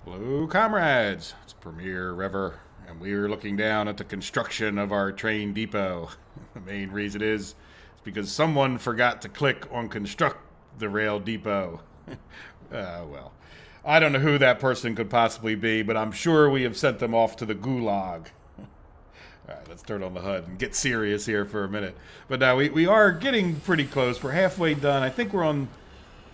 Hello, comrades. It's Premier Rever, and we're looking down at the construction of our train depot. The main reason is it's because someone forgot to click on construct the rail depot. Well, I don't know who that person could possibly be, but I'm sure we have sent them off to the gulag. All right, let's turn on the HUD and get serious here for a minute. But now we are getting pretty close. We're halfway done. I think we're on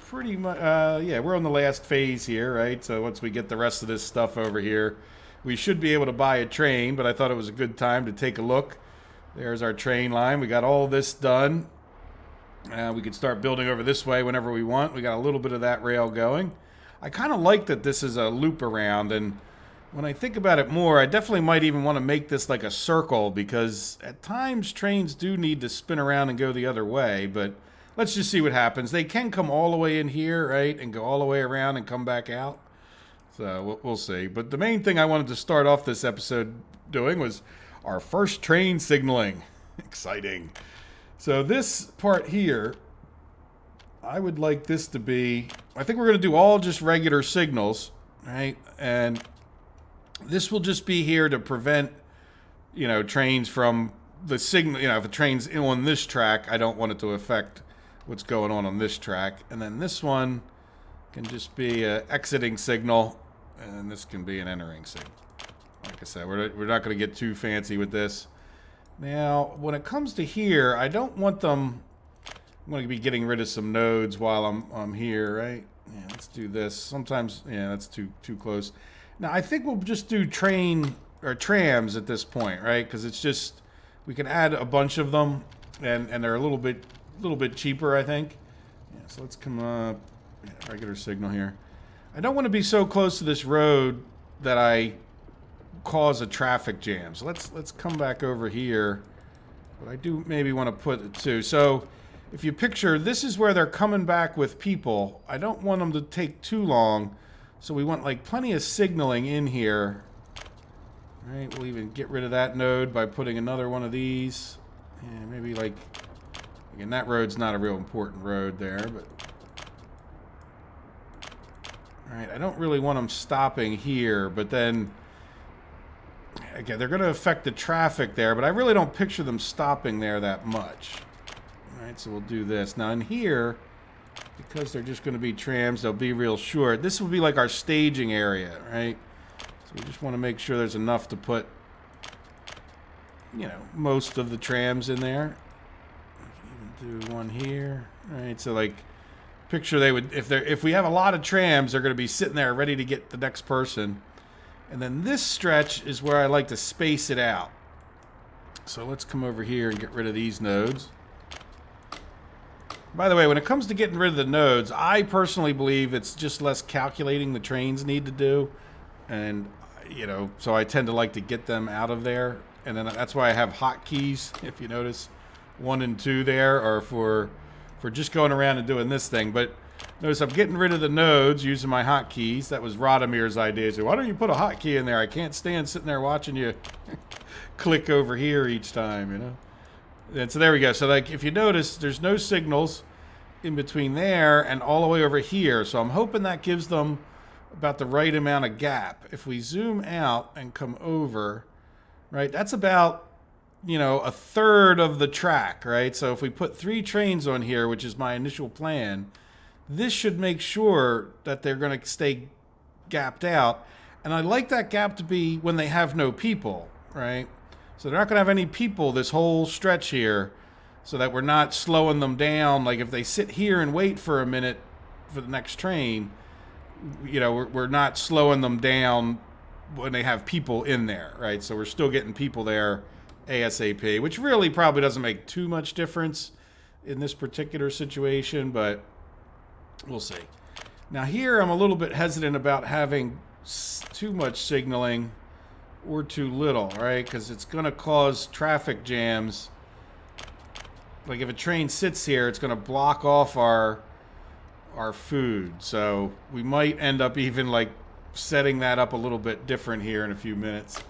pretty much, yeah, we're on the last phase here, right? So once we get the rest of this stuff over here, we should be able to buy a train, but I thought it was a good time to take a look. There's our train line. We got all this done. We can start building over this way whenever we want. We got a little bit of that rail going. I kind of like that this is a loop around, and when I think about it more, I definitely might even want to make this like a circle, because at times trains do need to spin around and go the other way, but let's just see what happens. They can come all the way in here, right, and go all the way around and come back out. So we'll see. But the main thing I wanted to start off this episode doing was our first train signaling. Exciting. So this part here, I would like this to be, I think we're going to do all just regular signals, right? And this will just be here to prevent, trains from the signal. If a train's on this track, I don't want it to affect what's going on this track. And then this one can just be an exiting signal, and this can be an entering signal. Like I said, we're not going to get too fancy with this. Now, when it comes to here, I don't want them. I'm going to be getting rid of some nodes while I'm here, right? Yeah, let's do this. Sometimes, yeah, that's too close. Now, I think we'll just do train or trams at this point, right? Because it's just, we can add a bunch of them, and they're a little bit cheaper, I think. Yeah, so let's come up, regular signal here. I don't want to be so close to this road that I cause a traffic jam. So let's come back over here. But I do maybe want to put it too. So if you picture, this is where they're coming back with people. I don't want them to take too long. So we want like plenty of signaling in here. All right, we'll even get rid of that node by putting another one of these. Yeah, maybe like, again, that road's not a real important road there, but all right, I don't really want them stopping here, but then again, they're going to affect the traffic there, but I really don't picture them stopping there that much. All right, so we'll do this. Now in here, because they're just going to be trams, they'll be real short. This will be like our staging area, right? So we just want to make sure there's enough to put, most of the trams in there. Even do one here. All right, so like, picture they would, if we have a lot of trams, they're going to be sitting there ready to get the next person. And then this stretch is where I like to space it out. So let's come over here and get rid of these nodes. By the way, when it comes to getting rid of the nodes, I personally believe it's just less calculating the trains need to do. And, so I tend to like to get them out of there. And then that's why I have hotkeys, if you notice. 1 and 2 there are for just going around and doing this thing. But notice I'm getting rid of the nodes using my hotkeys. That was Radomir's idea. So why don't you put a hotkey in there? I can't stand sitting there watching you click over here each time, And so there we go. So like if you notice, there's no signals in between there and all the way over here. So I'm hoping that gives them about the right amount of gap. If we zoom out and come over, right, that's about, a third of the track, right? So if we put 3 trains on here, which is my initial plan, this should make sure that they're going to stay gapped out. And I like that gap to be when they have no people, right? So they're not going to have any people this whole stretch here, so that we're not slowing them down. Like if they sit here and wait for a minute for the next train, we're not slowing them down when they have people in there, right? So we're still getting people there ASAP, which really probably doesn't make too much difference in this particular situation, but we'll see. Now here I'm a little bit hesitant about having too much signaling or too little, right? Because it's going to cause traffic jams. Like if a train sits here, it's going to block off our food. So we might end up even like setting that up a little bit different here in a few minutes.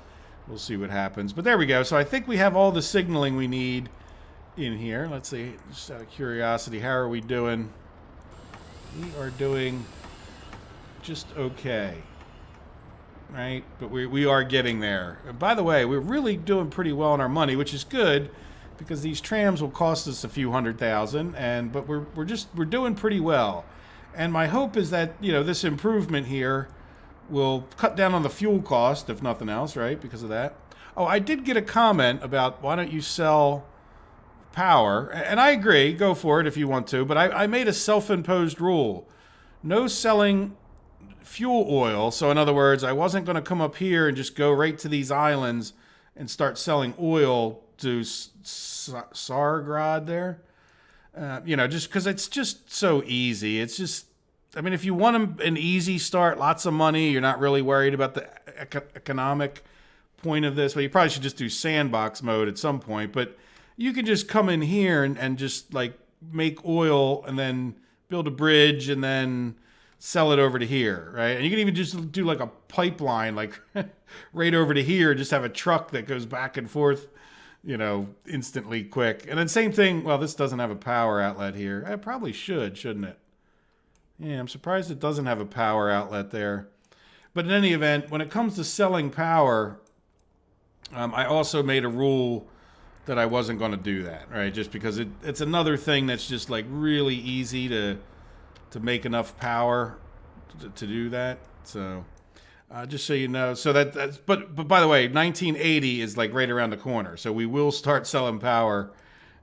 We'll see what happens. But there we go. So I think we have all the signaling we need in here. Let's see, just out of curiosity, how are we doing? We are doing just okay. right? But we are getting there. And by the way, we're really doing pretty well on our money, which is good because these trams will cost us a few $100,000, but we're doing pretty well. And my hope is that, you know, this improvement here will cut down on the fuel cost, if nothing else, right? Because of that. Oh, I did get a comment about why don't you sell power? And I agree, go for it if you want to, but I made a self-imposed rule. No selling fuel oil. So in other words, I wasn't going to come up here and just go right to these islands and start selling oil to Sargrad there. You know, just because it's just so easy. It's just, I mean, if you want an easy start, lots of money, you're not really worried about the economic point of this. Well, you probably should just do sandbox mode at some point, but you can just come in here and just like make oil and then build a bridge and then sell it over to here, right? And you can even just do like a pipeline, like right over to here, just have a truck that goes back and forth, you know, instantly quick. And then same thing, well, this doesn't have a power outlet here. It probably should, shouldn't it? Yeah, I'm surprised it doesn't have a power outlet there. But in any event, when it comes to selling power, I also made a rule that I wasn't going to do that, right? Just because it's another thing that's just like really easy to make enough power to do that. So just so you know, so that's but by the way, 1980 is like right around the corner, so we will start selling power,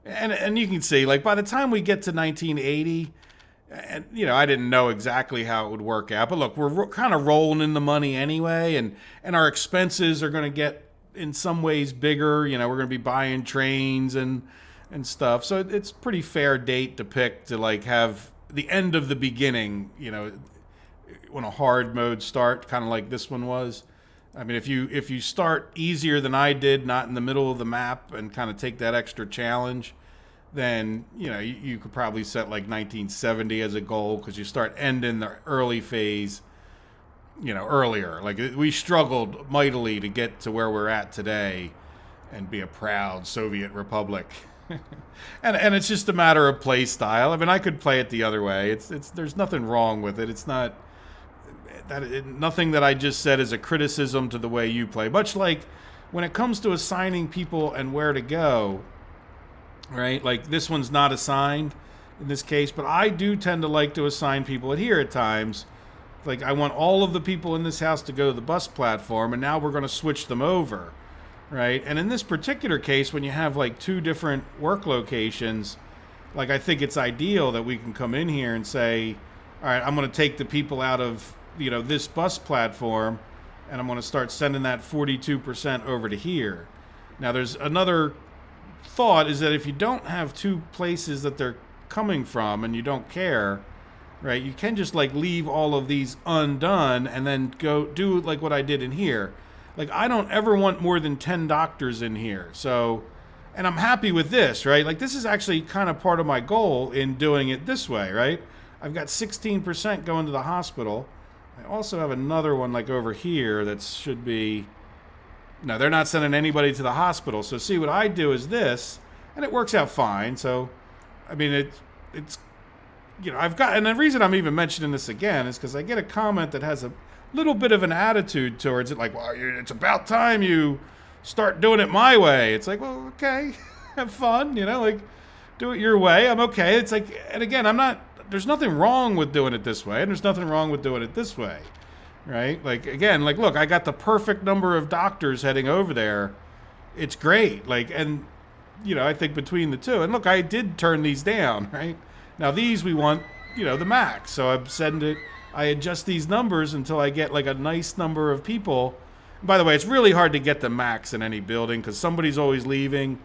and you can see like by the time we get to 1980, and you know I didn't know exactly how it would work out, but look, we're kind of rolling in the money anyway, and our expenses are going to get in some ways bigger. You know, we're going to be buying trains and stuff, so it's pretty fair date to pick to like have the end of the beginning, you know, when a hard mode start, kind of like this one was. I mean, if you start easier than I did, not in the middle of the map, and kind of take that extra challenge, then, you know, you could probably set like 1970 as a goal because you start ending the early phase, you know, earlier. Like we struggled mightily to get to where we're at today and be a proud Soviet republic. and it's just a matter of play style. I mean, I could play it the other way. It's there's nothing wrong with it. It's not nothing that I just said is a criticism to the way you play. Much like when it comes to assigning people and where to go, right? Like this one's not assigned in this case, but I do tend to like to assign people here at times. Like I want all of the people in this house to go to the bus platform, and now we're going to switch them over. Right. And in this particular case, when you have like two different work locations, like I think it's ideal that we can come in here and say, all right, I'm going to take the people out of, you know, this bus platform and I'm going to start sending that 42% over to here. Now, there's another thought is that if you don't have two places that they're coming from and you don't care, right, you can just like leave all of these undone and then go do like what I did in here. Like, I don't ever want more than 10 doctors in here. So, and I'm happy with this, right? Like, this is actually kind of part of my goal in doing it this way, right? I've got 16% going to the hospital. I also have another one, like, over here that should be... No, they're not sending anybody to the hospital. So, see, what I do is this, and it works out fine. So, I mean, it's... You know, I've got... And the reason I'm even mentioning this again is because I get a comment that has a little bit of an attitude towards it, like, well, it's about time you start doing it my way. It's like, well, okay, have fun, you know, like, do it your way. I'm okay. It's like, and again, there's nothing wrong with doing it this way, and there's nothing wrong with doing it this way, right? Like, again, like, look, I got the perfect number of doctors heading over there. It's great. Like, and, you know, I think between the two, and look, I did turn these down, right? Now, these we want, you know, the max. So I'm setting it. I adjust these numbers until I get like a nice number of people. By the way, it's really hard to get the max in any building because somebody's always leaving.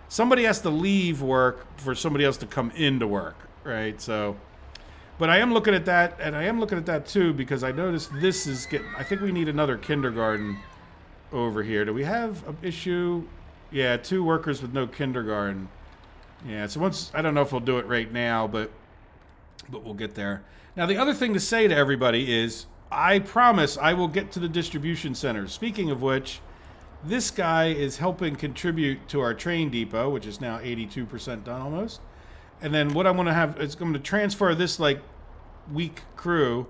Somebody has to leave work for somebody else to come into work, right? So, but I am looking at that, and I am looking at that too because I noticed this is getting, I think we need another kindergarten over here. Do we have an issue? Yeah, 2 workers with no kindergarten. Yeah, so once, I don't know if we'll do it right now, but we'll get there. Now, the other thing to say to everybody is, I promise I will get to the distribution centers. Speaking of which, this guy is helping contribute to our train depot, which is now 82% done almost. And then what I'm going to have is I'm going to transfer this like weak crew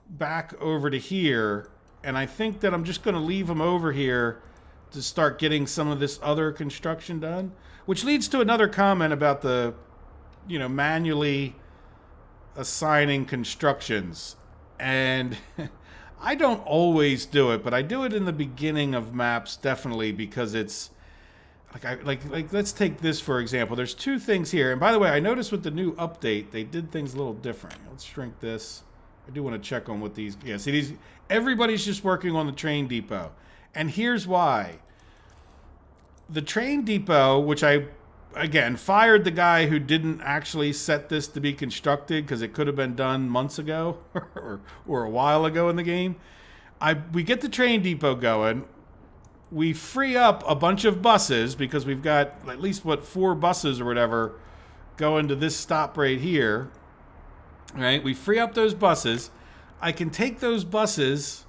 back over to here And I think that I'm just going to leave them over here to start getting some of this other construction done. Which leads to another comment about the, manually assigning constructions. And I don't always do it, but I do it in the beginning of maps definitely because it's like let's take this for example. There's two things here. And by the way, I noticed with the new update, they did things a little different. Let's shrink this. I do want to check on what these, yeah, see these, everybody's just working on the train depot. And here's why. The train depot, which I, again, fired the guy who didn't actually set this to be constructed because it could have been done months ago or a while ago in the game. We get the train depot going. We free up a bunch of buses because we've got at least, 4 buses or whatever going to this stop right here. Right? We free up those buses. I can take those buses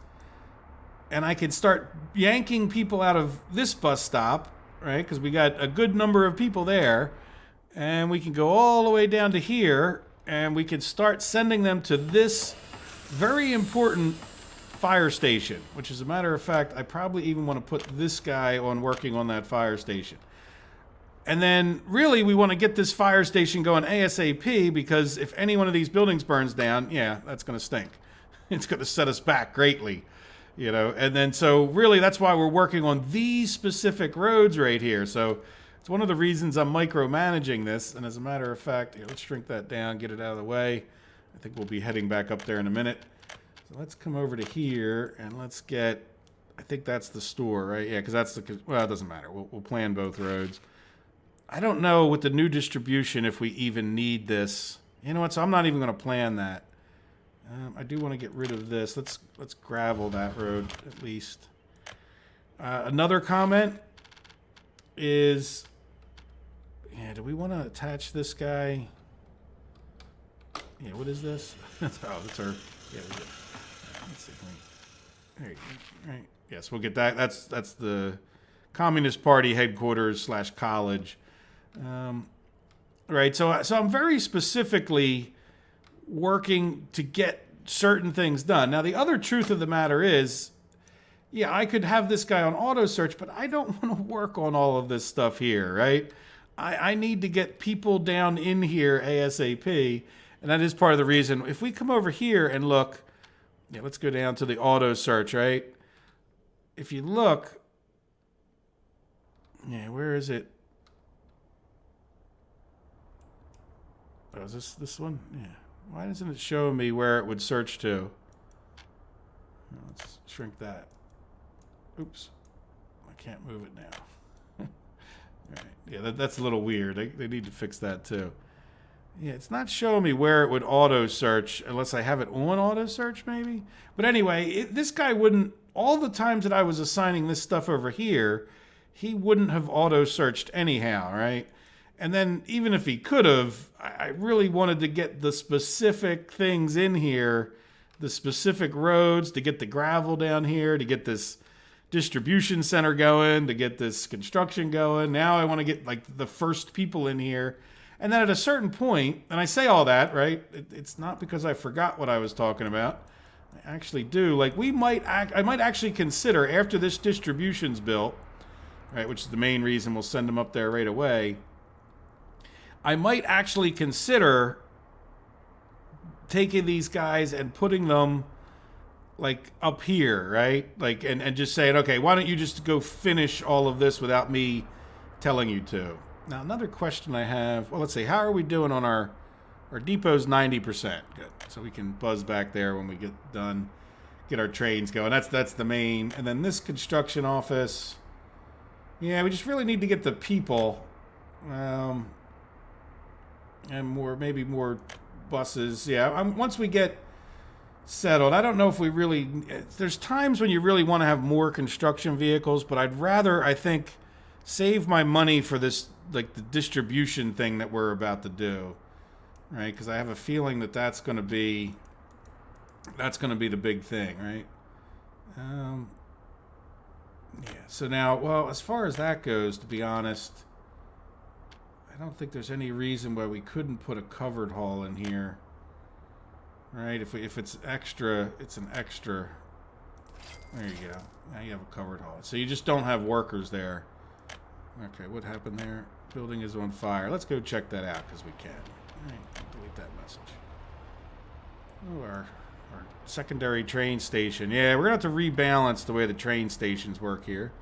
and I can start yanking people out of this bus stop, right? Because we got a good number of people there. And we can go all the way down to here and we can start sending them to this very important fire station, which as a matter of fact, I probably even want to put this guy on working on that fire station. And then really we want to get this fire station going ASAP because if any one of these buildings burns down, yeah, that's going to stink. It's going to set us back greatly, and then so really that's why we're working on these specific roads right here. So it's one of the reasons I'm micromanaging this. And as a matter of fact, let's shrink that down, get it out of the way. I think we'll be heading back up there in a minute. So let's come over to here and let's get, I think that's the store, right? Yeah, because that's the, well, it doesn't matter. We'll plan both roads. I don't know with the new distribution if we even need this. You know what? So I'm not even going to plan that. I do want to get rid of this. Let's gravel that road at least. Another comment is, yeah, do we want to attach this guy? Yeah, what is this? Oh, that's our, yeah, we do. Let's see. There you go. Right. Yes, we'll get that. That's the Communist Party headquarters / college. Right. So I'm very specifically working to get certain things done. Now, the other truth of the matter is, yeah, I could have this guy on auto search, but I don't want to work on all of this stuff here, right? I need to get people down in here ASAP. And that is part of the reason. If we come over here and look, yeah, let's go down to the auto search, right? If you look, yeah, where is it? Oh, is this one? Yeah. Why doesn't it show me where it would search to? Let's shrink that. Oops. I can't move it now. Right. Yeah, that's a little weird. They need to fix that too. Yeah, it's not showing me where it would auto search unless I have it on auto search maybe. But anyway, this guy wouldn't, all the times that I was assigning this stuff over here, he wouldn't have auto searched anyhow, right? And then even if he could have, I really wanted to get the specific things in here, the specific roads, to get the gravel down here, to get this distribution center going, to get this construction going. Now I want to get like the first people in here. And then at a certain point, and I say all that, right? It's not because I forgot what I was talking about. I actually do. Like I might actually consider after this distribution's built, right, which is the main reason we'll send them up there right away. I might actually consider taking these guys and putting them like up here, right? Like, and just saying, okay, why don't you just go finish all of this without me telling you to? Now, another question I have, well, let's see, how are we doing on our depot's 90%? Good. So we can buzz back there when we get done, get our trains going. That's the main. And then this construction office, yeah, we just really need to get the people. And maybe more buses. Yeah, once we get settled, I don't know if we really, there's times when you really want to have more construction vehicles, but I'd rather, I think, save my money for this, like the distribution thing that we're about to do, right? Because I have a feeling that that's going to be the big thing, right? Yeah, so now, well, as far as that goes, to be honest, I don't think there's any reason why we couldn't put a covered hall in here, right? If it's extra, it's an extra. There you go. Now you have a covered hall. So you just don't have workers there. Okay, what happened there? Building is on fire. Let's go check that out because we can. All right, delete that message. Oh, our secondary train station. Yeah, we're going to have to rebalance the way the train stations work here.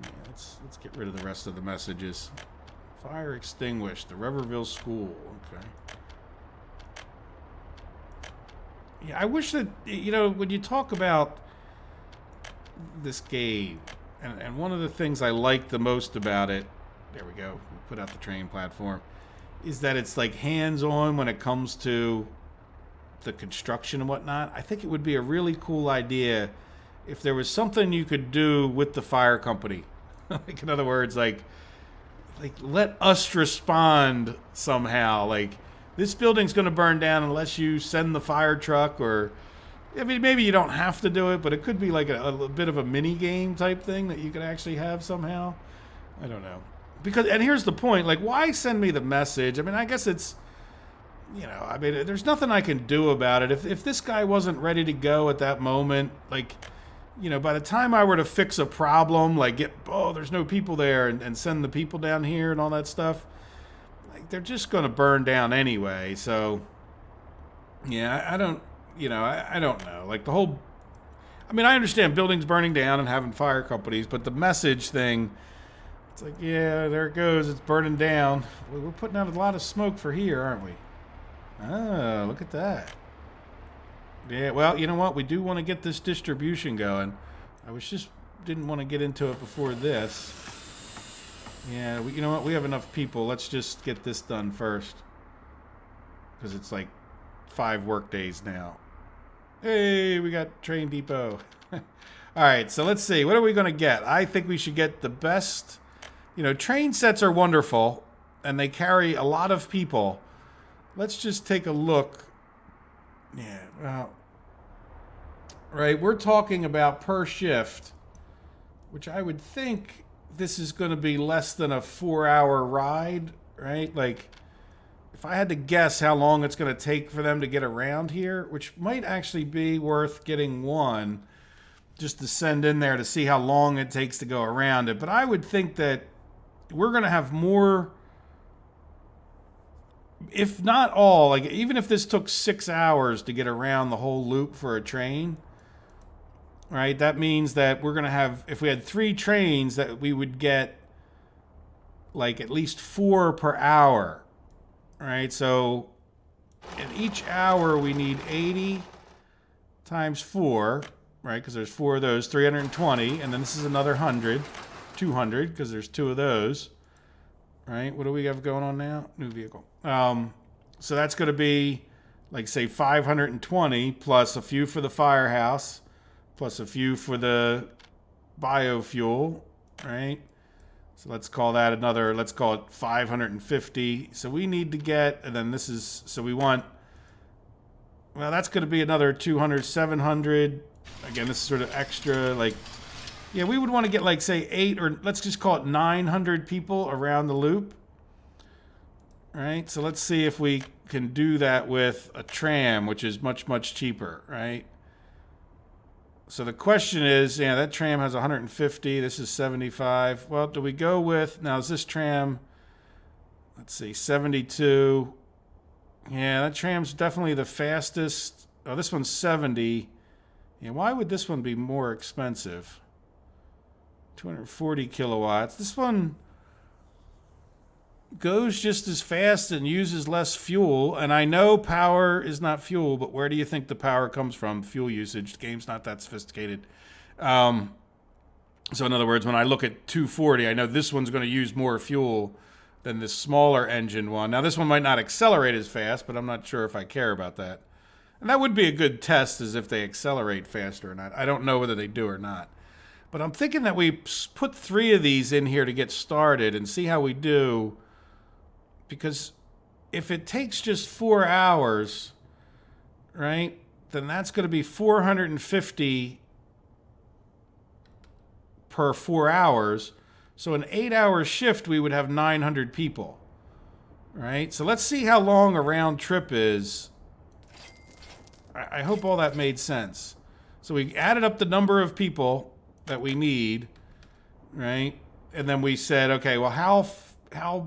Yeah, let's get rid of the rest of the messages. Fire extinguished. The Riverville School. Okay. Yeah, I wish that, you know, when you talk about this game, and one of the things I like the most about it, there we go, we put out the train platform, is that it's like hands-on when it comes to the construction and whatnot. I think it would be a really cool idea if there was something you could do with the fire company. Like, in other words, like let us respond somehow. Like, this building's going to burn down unless you send the fire truck, or I mean, maybe you don't have to do it, but it could be like a bit of a mini game type thing that you could actually have somehow. I don't know. Because, and here's the point, like, why send me the message? I mean, I guess it's, you know, I mean, there's nothing I can do about it. If this guy wasn't ready to go at that moment, like, you know, by the time I were to fix a problem, like there's no people there, and send the people down here and all that stuff, like, they're just going to burn down anyway. So, yeah, I don't, you know, I don't know. Like, the whole, I mean, I understand buildings burning down and having fire companies, but the message thing, it's like, yeah, there it goes. It's burning down. We're putting out a lot of smoke for here, aren't we? Oh, look at that. Yeah, well, you know what? We do want to get this distribution going. I didn't want to get into it before this. Yeah, you know what? We have enough people. Let's just get this done first. Because it's like 5 work days now. Hey, we got train depot. All right, so let's see. What are we going to get? I think we should get the best. You know, train sets are wonderful, and they carry a lot of people. Let's just take a look. Yeah, well, right, we're talking about per shift, which I would think this is going to be less than a 4-hour ride, right? Like, if I had to guess how long it's going to take for them to get around here, which might actually be worth getting one just to send in there to see how long it takes to go around it. But I would think that we're going to have more, if not all, like, even if this took 6 hours to get around the whole loop for a train, right? That means that we're going to have, if we had 3 trains, that we would get like at least 4 per hour, right? So in each hour we need 80 times 4, right? Because there's 4 of those, 320, and then this is another 100, 200, because there's 2 of those, right? What do we have going on now? New vehicle. So that's going to be, like, say, 520 plus a few for the firehouse, plus a few for the biofuel, right? So let's call that another, let's call it 550. So we need to get, and then this is, so we want, well, that's going to be another 200, 700. Again, this is sort of extra, like, yeah, we would want to get, like, say, 8, or let's just call it 900 people around the loop. Right, so let's see if we can do that with a tram, which is much, much cheaper, right? So the question is, yeah, that tram has 150. This is 75. Well, do we go with, now is this tram, let's see, 72. Yeah, that tram's definitely the fastest. Oh, this one's 70. Yeah, why would this one be more expensive? 240 kilowatts. This one goes just as fast and uses less fuel. And I know power is not fuel, but where do you think the power comes from? Fuel usage. The game's not that sophisticated. So in other words, when I look at 240, I know this one's going to use more fuel than this smaller engine one. Now, this one might not accelerate as fast, but I'm not sure if I care about that. And that would be a good test, as if they accelerate faster or not. I don't know whether they do or not. But I'm thinking that we put 3 of these in here to get started and see how we do. Because if it takes just 4 hours, right, then that's going to be 450 per 4 hours. So an 8-hour shift, we would have 900 people, right? So let's see how long a round trip is. I hope all that made sense. So we added up the number of people that we need, right? And then we said, okay, well,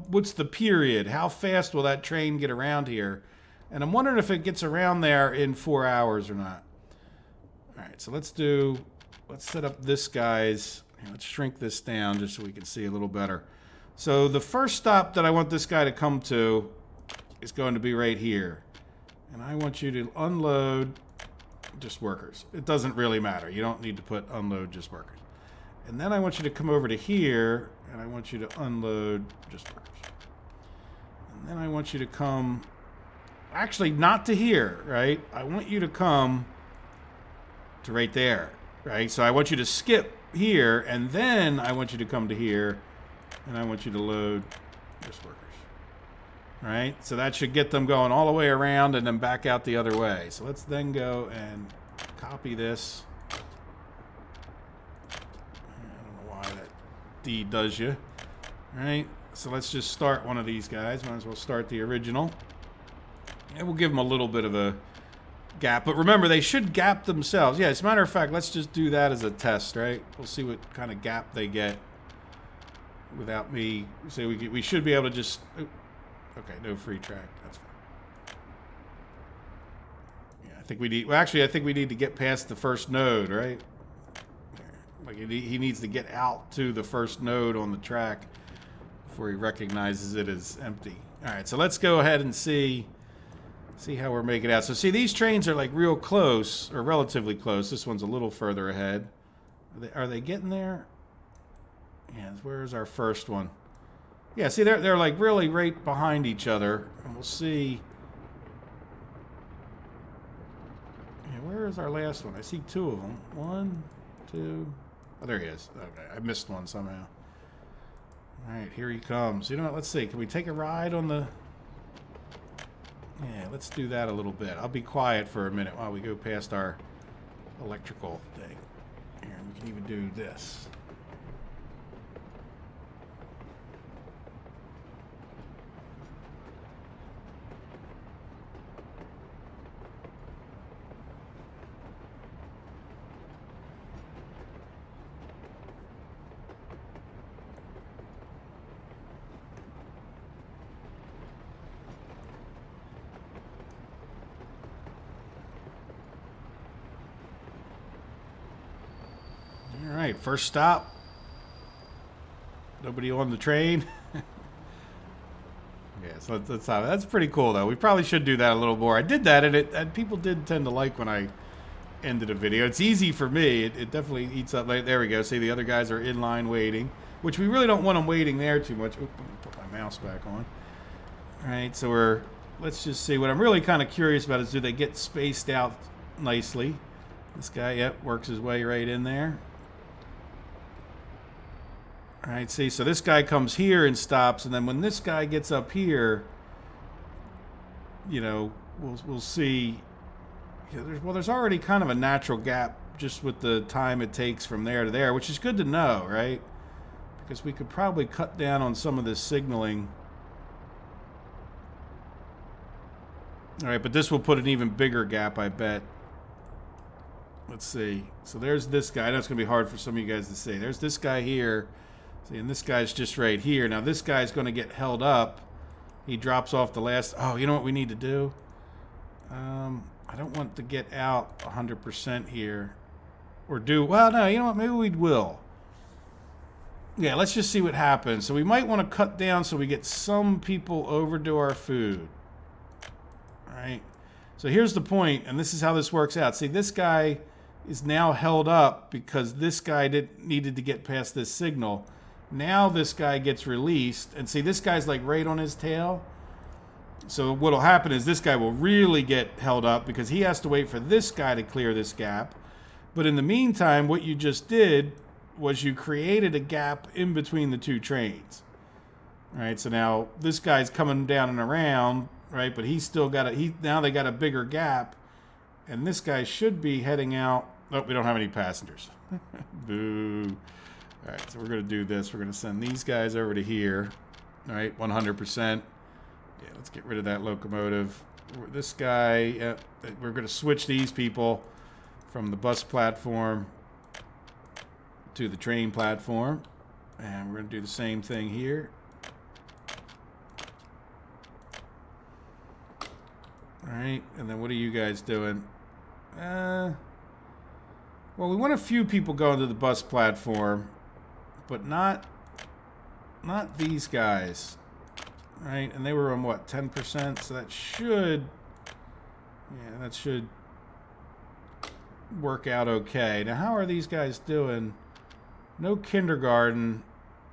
what's the period? How fast will that train get around here? And I'm wondering if it gets around there in 4 hours or not. All right, so let's set up this guy's, let's shrink this down just so we can see a little better. So the first stop that I want this guy to come to is going to be right here. And I want you to unload just workers. It doesn't really matter. You don't need to put unload just workers. And then I want you to come over to here, and I want you to unload just workers. And then I want you to come, actually not to here, right? I want you to come to right there, right? So I want you to skip here, and then I want you to come to here, and I want you to load just workers. Right? So that should get them going all the way around and then back out the other way. So let's then go and copy this. I don't know why that D does you. Right? So let's just start one of these guys. Might as well start the original. And we'll give them a little bit of a gap. But remember, they should gap themselves. Yeah, as a matter of fact, let's just do that as a test, right? We'll see what kind of gap they get without me. So we should be able to just... Okay, no free track. That's fine. Yeah, I think we need... Well, actually, I think we need to get past the first node, right? Like, he needs to get out to the first node on the track before he recognizes it as empty. All right, so let's go ahead and see how we're making out. So, see, these trains are, like, real close, or relatively close. This one's a little further ahead. Are they getting there? Yeah, where's our first one? Yeah, see, they're like really right behind each other, and we'll see. Yeah, where is our last one? I see two of them. 1, 2. Oh, there he is. Okay, I missed one somehow. All right, here he comes. You know what? Let's see. Can we take a ride on the... Yeah, let's do that a little bit. I'll be quiet for a minute while we go past our electrical thing. Here, we can even do this. All right, first stop. Nobody on the train. Yeah, so that's pretty cool, though. We probably should do that a little more. I did that, and people did tend to like when I ended a video. It's easy for me. It definitely eats up. There we go. See, the other guys are in line waiting, which we really don't want them waiting there too much. Oop, let me put my mouse back on. All right, so let's just see. What I'm really kind of curious about is, do they get spaced out nicely? This guy, yep, works his way right in there. All right, see, so this guy comes here and stops, and then when this guy gets up here, you know, we'll see. Yeah, there's already kind of a natural gap just with the time it takes from there to there, which is good to know, right? Because we could probably cut down on some of this signaling. All right, but this will put an even bigger gap, I bet. Let's see. So there's this guy. I know it's going to be hard for some of you guys to see. There's this guy here. See, and this guy's just right here. Now, this guy's going to get held up. He drops off the last... Oh, you know what we need to do? I don't want to get out 100% here. Or do... Well, no, you know what? Maybe we will. Yeah, let's just see what happens. So we might want to cut down so we get some people over to our food. All right. So here's the point, and this is how this works out. See, this guy is now held up because this guy needed to get past this signal. Now this guy gets released, and see, this guy's like right on his tail. So what'll happen is this guy will really get held up because he has to wait for this guy to clear this gap. But in the meantime, what you just did was you created a gap in between the two trains. All right, so now this guy's coming down and around, right? But he's still got now they got a bigger gap, and this guy should be heading out. Oh, we don't have any passengers. Boo. All right, so we're going to do this. We're going to send these guys over to here. All right, 100%. Yeah, let's get rid of that locomotive. This guy, we're going to switch these people from the bus platform to the train platform. And we're going to do the same thing here. Alright, and then what are you guys doing? Well, we want a few people going to the bus platform, but not these guys. Right, and they were on what, 10%? So that should, yeah, that should work out okay. Now, how are these guys doing? No kindergarten.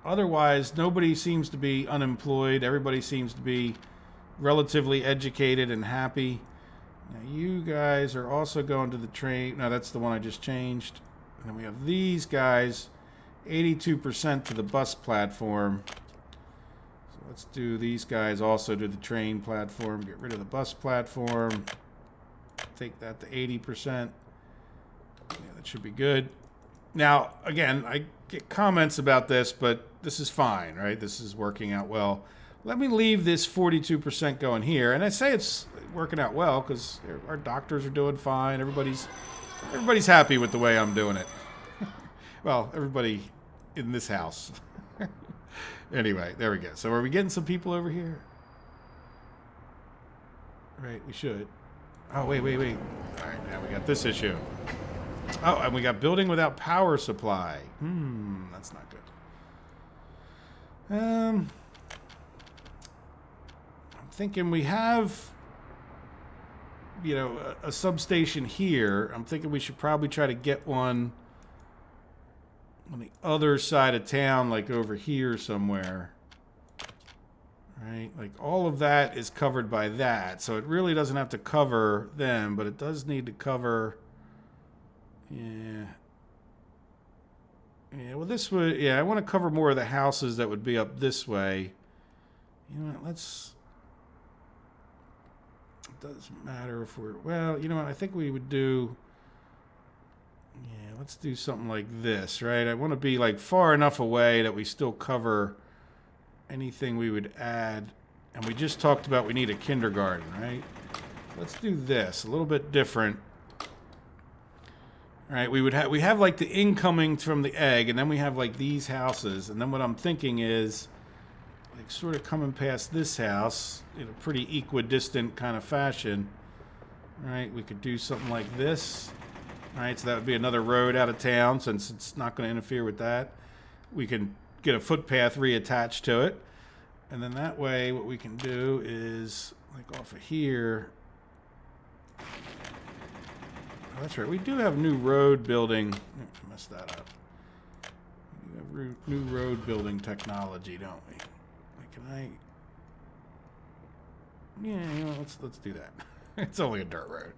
Otherwise, nobody seems to be unemployed. Everybody seems to be relatively educated and happy. Now, you guys are also going to the train. No, that's the one I just changed. And then we have these guys, 82% to the bus platform. So let's do these guys also to the train platform. Get rid of the bus platform. Take that to 80%. Yeah, that should be good. Now, again, I get comments about this, but this is fine, right? This is working out well. Let me leave this 42% going here. And I say it's working out well because our doctors are doing fine. Everybody's happy with the way I'm doing it. Well, everybody in this house. Anyway, there we go. So are we getting some people over here? Right, we should. Oh, wait. All right, now we got this issue. Oh, and we got building without power supply. That's not good. I'm thinking we have, you know, a substation here. I'm thinking we should probably try to get one on the other side of town, like over here somewhere. Right? Like all of that is covered by that. So it really doesn't have to cover them, but it does need to cover... Yeah, well, this would... Yeah, I want to cover more of the houses that would be up this way. You know what, let's... It doesn't matter if we're... Well, you know what, I think we would do... Yeah, let's do something like this, right? I want to be, like, far enough away that we still cover anything we would add. And we just talked about we need a kindergarten, right? Let's do this, a little bit different. All right, we have like the incoming from the egg, and then we have like these houses, and then what I'm thinking is like sort of coming past this house in a pretty equidistant kind of fashion. All right, we could do something like this. All right, so that would be another road out of town since it's not going to interfere with that. We can get a footpath reattached to it, and then that way what we can do is like off of here. Oh, that's right. We do have new road building. I messed that up. We have new road building technology, don't we? Like, can I? Yeah, you know, let's do that. It's only a dirt road.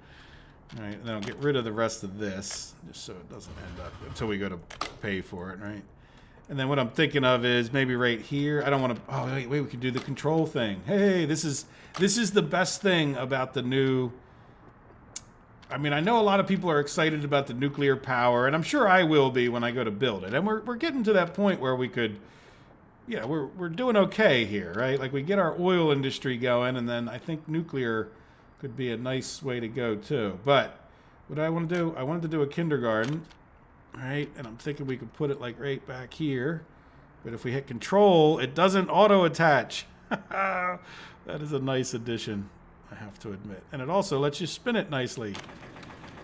All right, and then I'll get rid of the rest of this, just so it doesn't end up until we go to pay for it, right? And then what I'm thinking of is maybe right here. I don't want to. Oh wait, we can do the control thing. Hey, this is the best thing about the new. I mean, I know a lot of people are excited about the nuclear power, and I'm sure I will be when I go to build it. And we're getting to that point where we could, yeah, we're doing okay here, right? Like we get our oil industry going, and then I think nuclear could be a nice way to go too. But what I want to do, I wanted to do a kindergarten, right? And I'm thinking we could put it like right back here. But if we hit control, it doesn't auto attach. That is a nice addition, I have to admit. And it also lets you spin it nicely.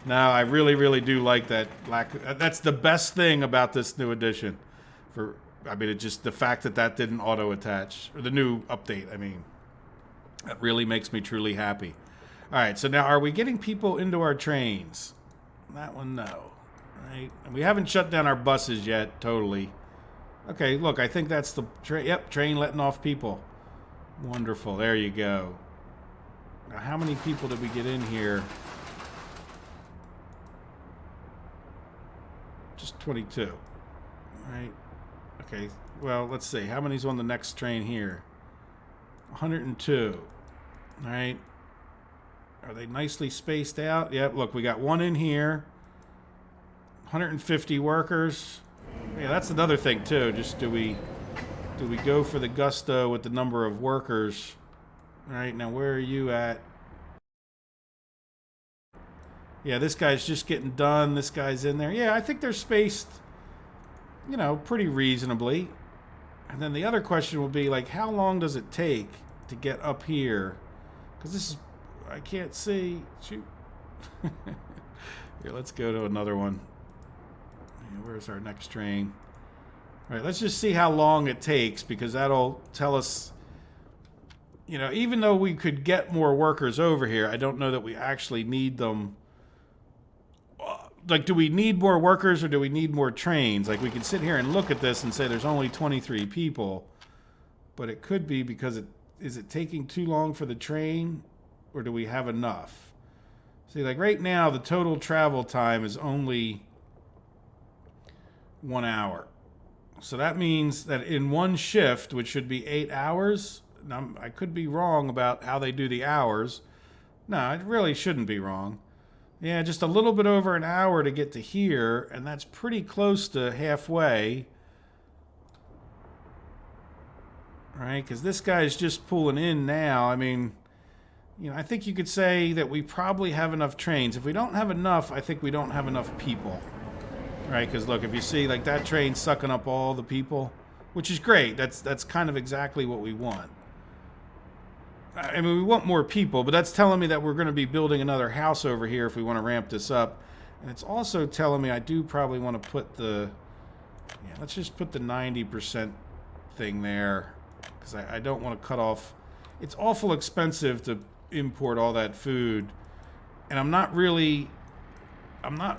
Now, I really do like that black. That's the best thing about this new edition. I mean, it just the fact that didn't auto attach, or the new update. I mean, that really makes me truly happy. All right, so now are we getting people into our trains? That one, no. Right? And we haven't shut down our buses yet, totally. Okay, look, I think that's the train. Yep, train letting off people. Wonderful. There you go. Now, how many people did we get in here? Just 22. Right? Okay, well, let's see. How many's on the next train here? 102. All right. Are they nicely spaced out? Yep, look, we got one in here. 150 workers. Yeah, that's another thing, too. Just do we go for the gusto with the number of workers? All right, now where are you at? Yeah, this guy's just getting done. This guy's in there. Yeah, I think they're spaced, you know, pretty reasonably. And then the other question will be, like, how long does it take to get up here? Because this is, I can't see. Shoot. Here, let's go to another one. Where's our next train? All right, let's just see how long it takes, because that'll tell us, you know, even though we could get more workers over here, I don't know that we actually need them. Like, do we need more workers or do we need more trains? Like, we can sit here and look at this and say there's only 23 people, but it could be because is it taking too long for the train, or do we have enough? See, like right now, the total travel time is only 1 hour. So that means that in one shift, which should be 8 hours, now, I could be wrong about how they do the hours. No, it really shouldn't be wrong. Yeah, just a little bit over an hour to get to here, and that's pretty close to halfway. Right, because this guy's just pulling in now. I mean, you know, I think you could say that we probably have enough trains. If we don't have enough, I think we don't have enough people. Right, because look, if you see, like, that train's sucking up all the people, which is great. That's kind of exactly what we want. I mean, we want more people, but that's telling me that we're going to be building another house over here if we want to ramp this up. And it's also telling me I do probably want to put the... Yeah, let's just put the 90% thing there, because I don't want to cut off... It's awful expensive to import all that food, and I'm not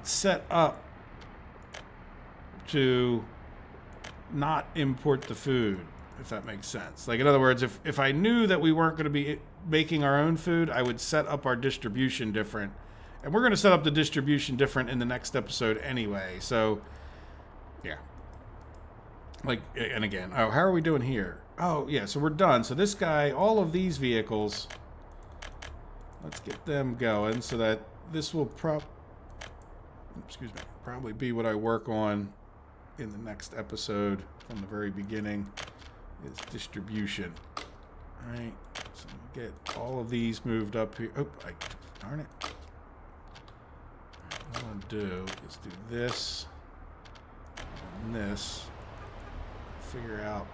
set up to not import the food, if that makes sense. Like, in other words, if I knew that we weren't going to be making our own food, I would set up our distribution different. And we're going to set up the distribution different in the next episode anyway. So, yeah. Like, and again, oh, how are we doing here? Oh, yeah, so we're done. So this guy, all of these vehicles, let's get them going so that this will probably be what I work on in the next episode from the very beginning. Is distribution. Alright, so we get all of these moved up here. Oh, darn it. What I want to do is do this and this. Figure out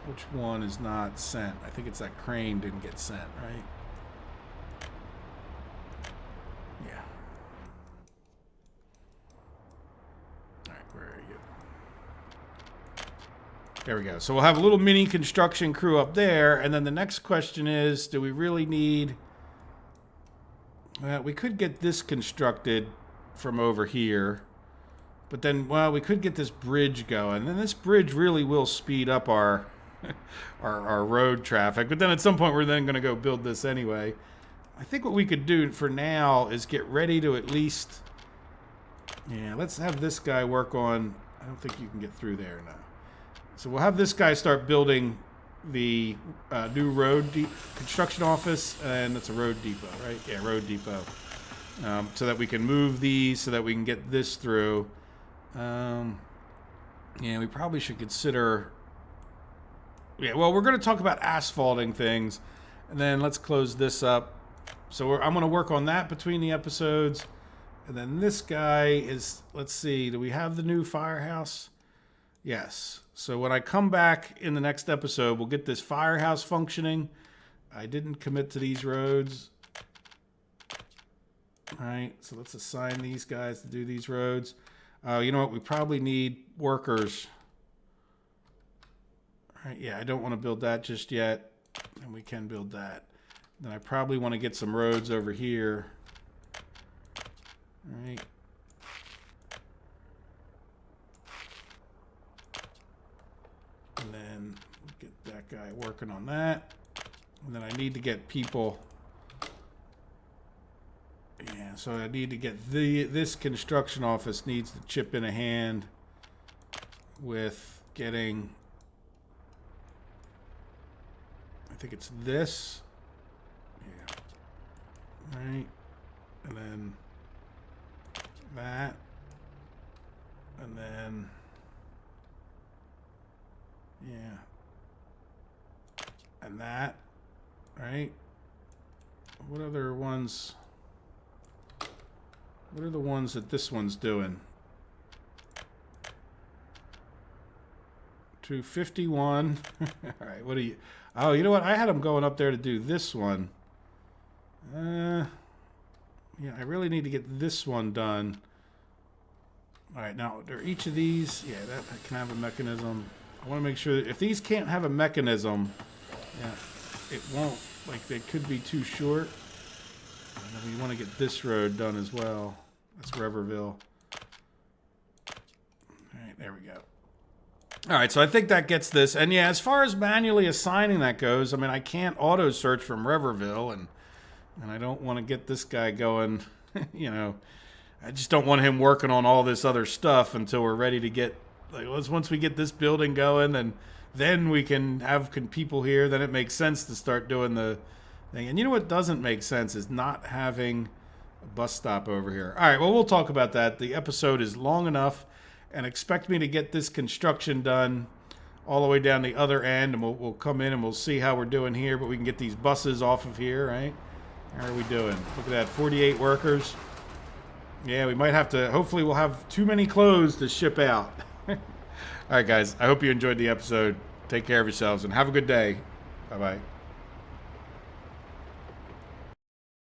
which one is not sent. I think it's that crane didn't get sent, right? Yeah. Alright, where are you? There we go. So we'll have a little mini construction crew up there, and then the next question is, do we really need... we could get this constructed from over here, but then, well, we could get this bridge going, and this bridge really will speed up our our road traffic, but then at some point we're then going to go build this anyway. I think what we could do for now is get ready to at least... Yeah, let's have this guy work on... I don't think you can get through there now. So we'll have this guy start building the new road construction office, and it's a road depot, right? Yeah, road depot. So that we can move these, so that we can get this through. Yeah, we probably should consider... Yeah, well, we're going to talk about asphalting things, and then let's close this up. So I'm going to work on that between the episodes. And then this guy is... Let's see, do we have the new firehouse? Yes. So when I come back in the next episode, we'll get this firehouse functioning. I didn't commit to these roads. All right, so let's assign these guys to do these roads. You know what? We probably need workers. All right, yeah, I don't want to build that just yet. And we can build that. Then I probably want to get some roads over here. All right. And then get that guy working on that. And then I need to get people. Yeah, so I need to get this construction office needs to chip in a hand with getting, I think it's this. Yeah. Right. And then that. And then, yeah. And that, right? What other ones? What are the ones that this one's doing? 251. All right, what do you... Oh, you know what? I had them going up there to do this one. Yeah, I really need to get this one done. All right, now, are each of these... Yeah, that can have a mechanism. I want to make sure that if these can't have a mechanism, yeah, it won't. Like, they could be too short. And then we want to get this road done as well. That's Reverville. All right, there we go. All right, so I think that gets this. And yeah, as far as manually assigning that goes, I mean, I can't auto search from Reverville, and I don't want to get this guy going, you know. I just don't want him working on all this other stuff until we're ready to get, like, once we get this building going, then we can have people here, then it makes sense to start doing the thing. And you know what doesn't make sense is not having a bus stop over here. All right, well, we'll talk about that. The episode is long enough, and expect me to get this construction done all the way down the other end, and we'll come in and we'll see how we're doing here, but we can get these buses off of here, right? How are we doing? Look at that, 48 workers. Yeah, we might have to, hopefully we'll have too many clothes to ship out. All right, guys, I hope you enjoyed the episode. Take care of yourselves and have a good day. Bye-bye.